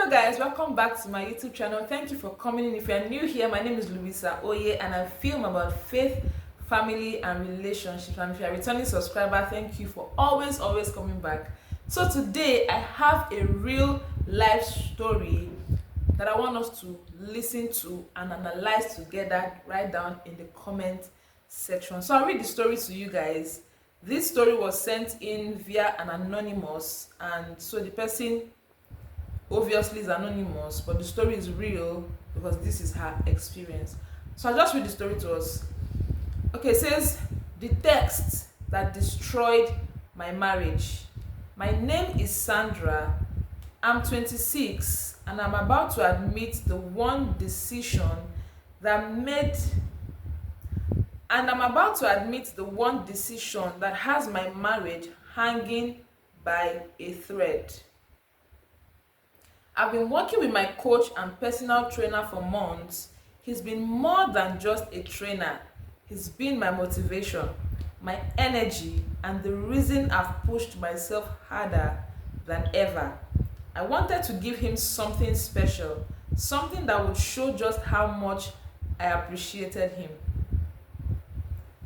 Hello guys, welcome back to my YouTube channel. Thank you for coming in. If you are new here, my name is Louisa Oye and I film about faith, family and relationships. And if you are a returning subscriber, thank you for always coming back. So today I have a real life story that I want us to listen to and analyze together. Write down in the comment section. So I'll read the story to you guys. This story was sent in via an anonymous, and so the person obviously is anonymous, but the story is real because this is her experience. So I'll just read the story to us. Okay, it says, the text that destroyed my marriage. My name is Sandra. I'm 26 and I'm about to admit the one decision that has my marriage hanging by a thread. I've been working with my coach and personal trainer for months. He's been more than just a trainer. He's been my motivation, my energy, and the reason I've pushed myself harder than ever. I wanted to give him something special, something that would show just how much I appreciated him.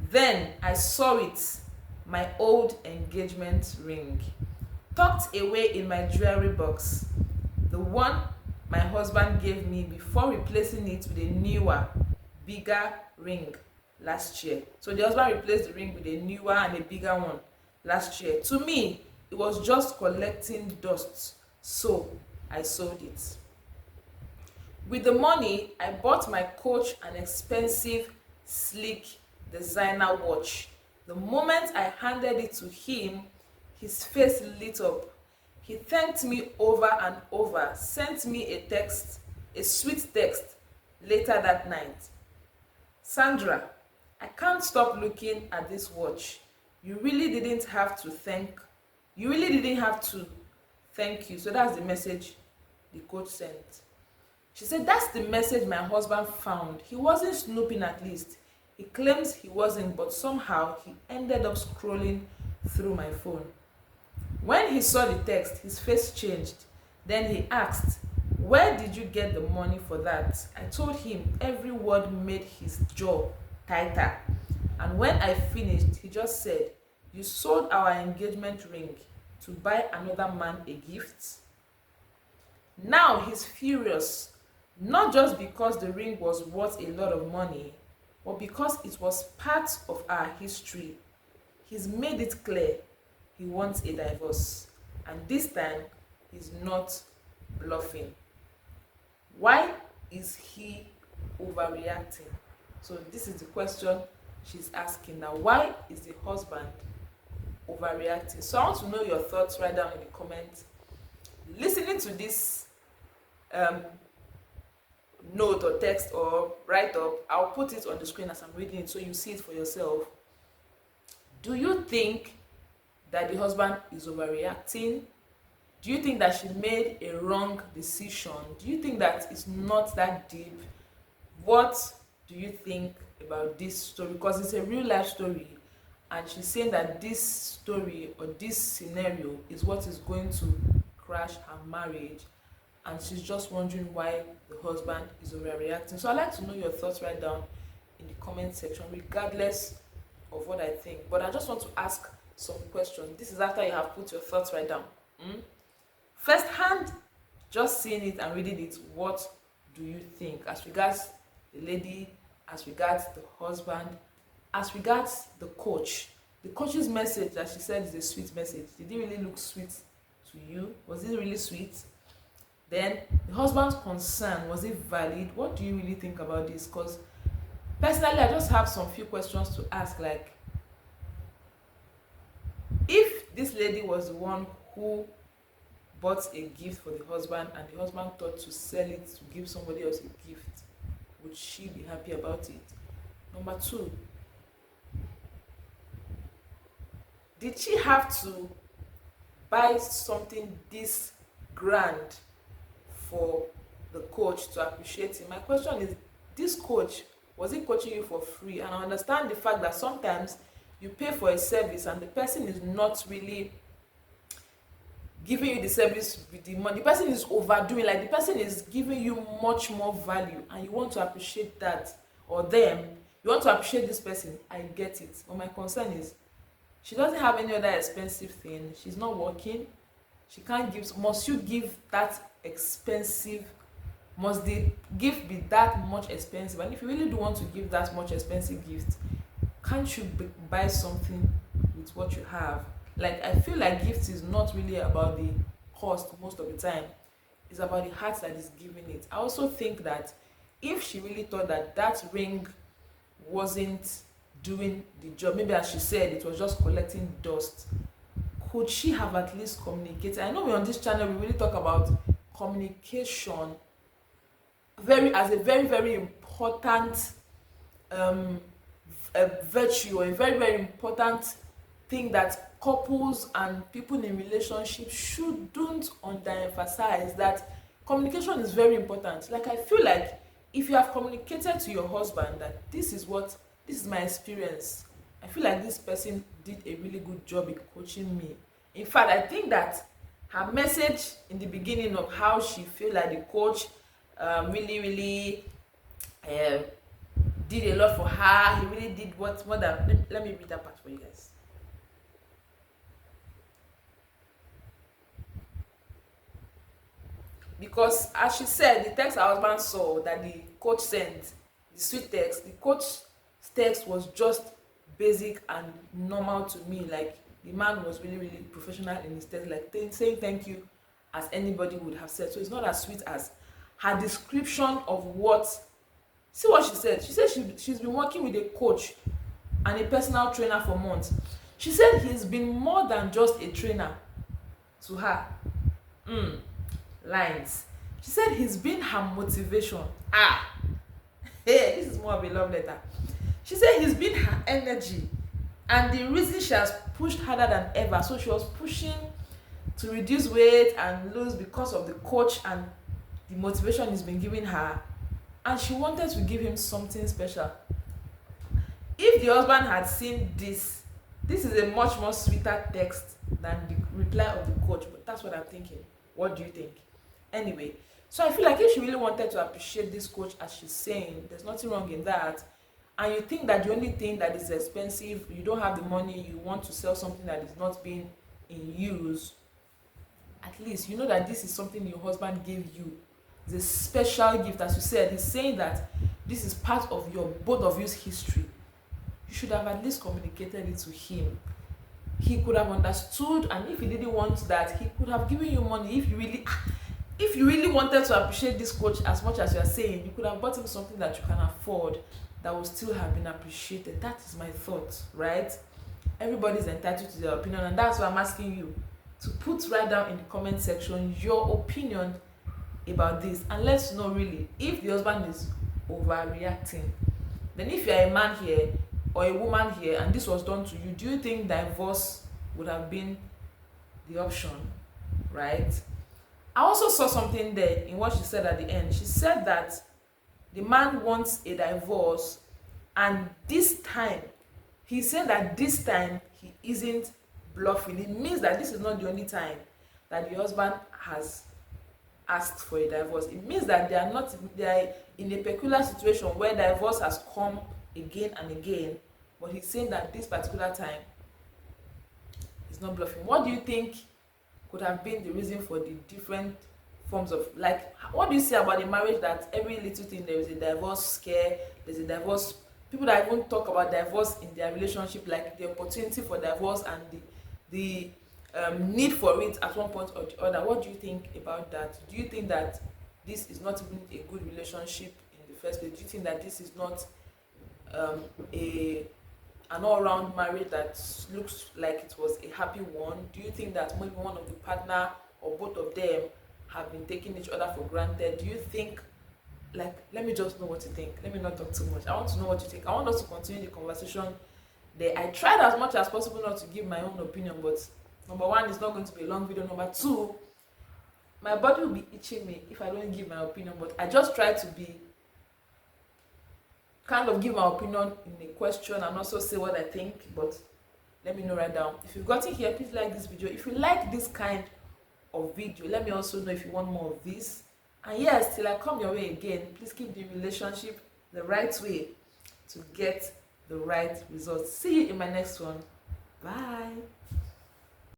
Then I saw it, my old engagement ring, tucked away in my jewelry box. The one my husband gave me before replacing it with a newer, bigger ring last year. So the husband replaced the ring with a newer and a bigger one last year. To me, it was just collecting dust, so I sold it. With the money, I bought my coach an expensive, sleek designer watch. The moment I handed it to him, his face lit up. He thanked me over and over, sent me a sweet text later that night. Sandra, I can't stop looking at this watch. You really didn't have to thank you. So that's the message the coach sent. She said, that's the message my husband found. He wasn't snooping, at least. He claims he wasn't, but somehow he ended up scrolling through my phone. When he saw the text, his face changed. Then he asked, where did you get the money for that? I told him. Every word made his jaw tighter. And when I finished, he just said, you sold our engagement ring to buy another man a gift? Now he's furious, not just because the ring was worth a lot of money, but because it was part of our history. He's made it clear he wants a divorce, and this time he's not bluffing. Why is he overreacting? So this is the question she's asking now. Why is the husband overreacting? So I want to know your thoughts. Right down in the comments. Listening to this note or text or write up, I'll put it on the screen as I'm reading it so you see it for yourself. Do you think that the husband is overreacting? Do you think that she made a wrong decision? Do you think that it's not that deep? What do you think about this story? Because it's a real life story, and she's saying that this story or this scenario is what is going to crash her marriage, and she's just wondering why the husband is overreacting. So I'd like to know your thoughts right down in the comment section, regardless of what I think. But I just want to ask some questions. This is after you have put your thoughts right down. First hand, just seeing it and reading it, what do you think as regards the lady, as regards the husband, as regards the coach? The coach's message that she said is a sweet message. Did it really look sweet to you? Was it really sweet? Then the husband's concern, was it valid? What do you really think about this? Because personally, I just have some few questions to ask, like, if this lady was the one who bought a gift for the husband and the husband thought to sell it to give somebody else a gift, would she be happy about it? Number two, did she have to buy something this grand for the coach to appreciate him? My question is, this coach, was he coaching you for free? And I understand the fact that sometimes you pay for a service and the person is not really giving you the service with the money. The person is overdoing, like the person is giving you much more value, and you want to appreciate that, or them, you want to appreciate this person. I get it, but my concern is she doesn't have any other expensive thing. She's not working. She can't give. Must you give that expensive? Must the gift be that much expensive? And if you really do want to give that much expensive gift, can't you buy something with what you have? Like, I feel like gifts is not really about the cost most of the time. It's about the heart that is giving it. I also think that if she really thought that that ring wasn't doing the job, maybe as she said, it was just collecting dust, could she have at least communicated? I know we on this channel we really talk about communication as a very very important virtue, or a very very important thing that couples and people in relationships shouldn't underemphasize. That communication is very important. Like, I feel like if you have communicated to your husband that this is my experience, I feel like this person did a really good job in coaching me. In fact, I think that her message in the beginning of how she feel like the coach really really did a lot for her. He really did what more than, let me read that part for you guys. Because as she said, the text her husband saw that the coach sent, the sweet text, the coach's text was just basic and normal to me. Like, the man was really really professional in his text, like saying thank you as anybody would have said. So it's not as sweet as her description of what. See what she said. She said she's been working with a coach and a personal trainer for months. She said he's been more than just a trainer to her. Lines. She said he's been her motivation. Hey, this is more of a love letter. She said he's been her energy and the reason she has pushed harder than ever. So she was pushing to reduce weight and lose because of the coach and the motivation he's been giving her, and she wanted to give him something special. If the husband had seen this is a much more sweeter text than the reply of the coach, but that's what I'm thinking. What do you think? Anyway, so I feel like if she really wanted to appreciate this coach as she's saying, there's nothing wrong in that. And you think that the only thing that is expensive, you don't have the money, you want to sell something that is not being in use, at least you know that this is something your husband gave you. It's a special gift. As you said, he's saying that this is part of your both of you's history. You should have at least communicated it to him. He could have understood, and if he didn't want that, he could have given you money. If you really wanted to appreciate this coach as much as you are saying, you could have bought him something that you can afford that will still have been appreciated. That is my thought, right? Everybody's entitled to their opinion, and that's why I'm asking you to put right down in the comment section your opinion about this, and let's know really if the husband is overreacting. Then if you're a man here or a woman here and this was done to you, do you think divorce would have been the option, right? I also saw something there in what she said at the end. She said that the man wants a divorce, and this time he said that this time he isn't bluffing. It means that this is not the only time that the husband has asked for a divorce. It means that they are in a peculiar situation where divorce has come again and again, but he's saying that this particular time is not bluffing. What do you think could have been the reason for the different forms of, like, what do you say about the marriage that every little thing there is a divorce scare, there's a divorce, people that even talk about divorce in their relationship, like the opportunity for divorce and the need for it at one point or the other? What do you think about that? Do you think that this is not even a good relationship in the first place? Do you think that this is not an all-round marriage that looks like it was a happy one? Do you think that maybe one of the partner or both of them have been taking each other for granted? Do you think, like, let me just know what you think. Let me not talk too much. I want to know what you think. I want us to continue the conversation there. I tried as much as possible not to give my own opinion, but number one, it's not going to be a long video. Number two, my body will be itching me if I don't give my opinion, but I just try to be kind of give my opinion in a question and also say what I think. But let me know right down. If you've gotten here, please like this video. If you like this kind of video. Let me also know if you want more of this. And yes, till I come your way again, please keep the relationship the right way to get the right results. See you in my next one. Bye.